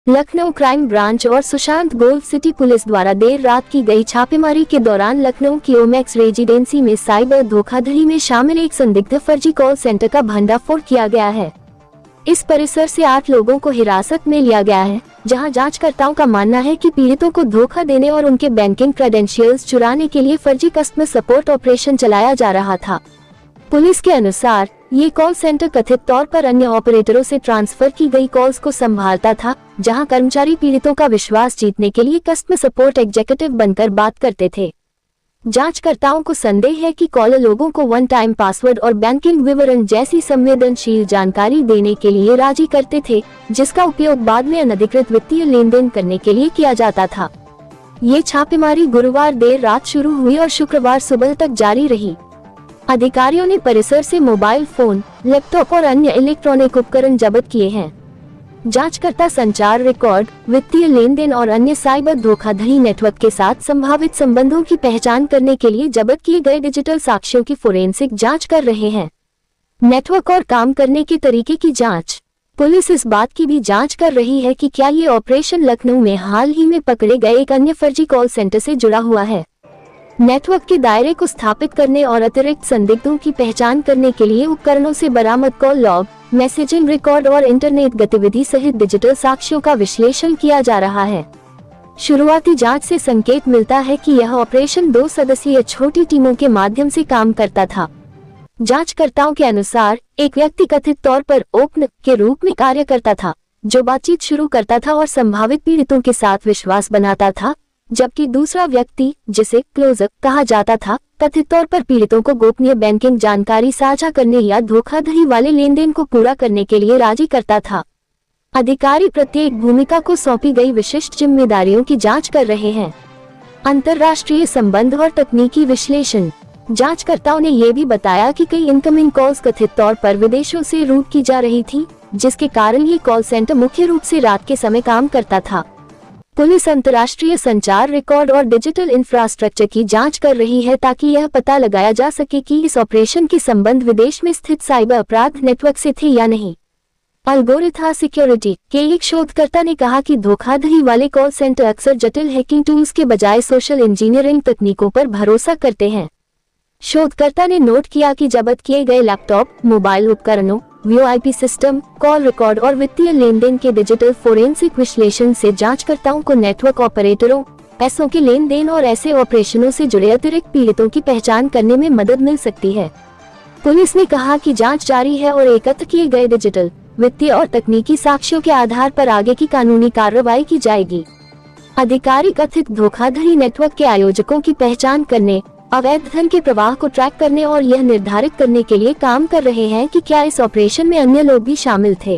Lucknow crime branch और Sushant gold city police द्वारा देर रात की गई छापेमारी के दौरान लखनऊ की ओमैक्स रेजिडेंसी में साइबर धोखाधड़ी में शामिल एक संदिग्ध फर्जी कॉल सेंटर का भंडाफोड़ किया गया है। इस परिसर से 8 लोगों को हिरासत में लिया गया है, जहां जांचकर्ताओं का मानना है कि पीड़ितों को धोखा देने और उनके बैंकिंग क्रेडेंशियल्स चुराने के लिए फर्जी कस्टमर सपोर्ट ऑपरेशन चलाया जा रहा था। पुलिस के अनुसार ये कॉल सेंटर कथित तौर पर अन्य ऑपरेटरों से ट्रांसफर की गई कॉल्स को संभालता था, जहां कर्मचारी पीड़ितों का विश्वास जीतने के लिए कस्टमर सपोर्ट एग्जीक्यूटिव बनकर बात करते थे। जांचकर्ताओं को संदेह है कि कॉलर लोगों को वन टाइम पासवर्ड और बैंकिंग विवरण जैसी संवेदनशील जानकारी देने के लिए राजी करते थे, जिसका उपयोग बाद में अनधिकृत वित्तीय लेन देन करने के लिए किया जाता था। ये छापेमारी गुरुवार देर रात शुरू हुई और शुक्रवार सुबह तक जारी रही। अधिकारियों ने परिसर से मोबाइल फोन, लैपटॉप और अन्य इलेक्ट्रॉनिक उपकरण जब्त किए हैं। जांचकर्ता संचार रिकॉर्ड, वित्तीय लेन देन और अन्य साइबर धोखाधड़ी नेटवर्क के साथ संभावित संबंधों की पहचान करने के लिए जब्त किए गए डिजिटल साक्ष्यों की फोरेंसिक जांच कर रहे हैं। नेटवर्क और काम करने के तरीके की जांच। पुलिस इस बात की भी जांच कर रही है कि क्या ये ऑपरेशन लखनऊ में हाल ही में पकड़े गए एक अन्य फर्जी कॉल सेंटर से जुड़ा हुआ है। नेटवर्क के दायरे को स्थापित करने और अतिरिक्त संदिग्धों की पहचान करने के लिए उपकरणों से बरामद कॉल लॉग, मैसेजिंग रिकॉर्ड और इंटरनेट गतिविधि सहित डिजिटल साक्ष्यों का विश्लेषण किया जा रहा है। शुरुआती जांच से संकेत मिलता है कि यह ऑपरेशन 2 सदस्यीय छोटी टीमों के माध्यम से काम करता था। जांचकर्ताओं के अनुसार एक व्यक्ति कथित तौर पर ओपनर के रूप में कार्य करता था, जो बातचीत शुरू करता था और संभावित पीड़ितों के साथ विश्वास बनाता था, जबकि दूसरा व्यक्ति, जिसे क्लोजर कहा जाता था, कथित तौर पर पीड़ितों को गोपनीय बैंकिंग जानकारी साझा करने या धोखाधड़ी वाले लेन देन को पूरा करने के लिए राजी करता था। अधिकारी प्रत्येक भूमिका को सौंपी गई विशिष्ट जिम्मेदारियों की जांच कर रहे हैं। अंतर्राष्ट्रीय संबंध और तकनीकी विश्लेषण। जांचकर्ताओं ने यह भी बताया कि कई इनकमिंग कॉल्स कथित तौर पर विदेशों से रूट की जा रही थी, जिसके कारण ये कॉल सेंटर मुख्य रूप से रात के समय काम करता था। पुलिस अंतर्राष्ट्रीय संचार रिकॉर्ड और डिजिटल इंफ्रास्ट्रक्चर की जांच कर रही है ताकि यह पता लगाया जा सके कि इस ऑपरेशन के संबंध विदेश में स्थित साइबर अपराध नेटवर्क से थे या नहीं। अल्गोरिथम सिक्योरिटी के एक शोधकर्ता ने कहा कि धोखाधड़ी वाले कॉल सेंटर अक्सर जटिल हैकिंग टूल्स के बजाय सोशल इंजीनियरिंग तकनीकों पर भरोसा करते हैं। शोधकर्ता ने नोट किया कि जब्त किए गए लैपटॉप, मोबाइल उपकरणों, वीओआईपी सिस्टम, कॉल रिकॉर्ड और वित्तीय लेन देन के डिजिटल फोरेंसिक विश्लेषण से जांचकर्ताओं को नेटवर्क ऑपरेटरों, पैसों के लेन देन और ऐसे ऑपरेशनों से जुड़े अतिरिक्त पीड़ितों की पहचान करने में मदद मिल सकती है। पुलिस ने कहा कि जांच जारी है और एकत्र किए गए डिजिटल, वित्तीय और तकनीकी साक्ष्यों के आधार पर आगे की कानूनी कार्रवाई की जाएगी। अधिकारी कथित धोखाधड़ी नेटवर्क के आयोजकों की पहचान करने, अवैध धन के प्रवाह को ट्रैक करने और यह निर्धारित करने के लिए काम कर रहे हैं कि क्या इस ऑपरेशन में अन्य लोग भी शामिल थे।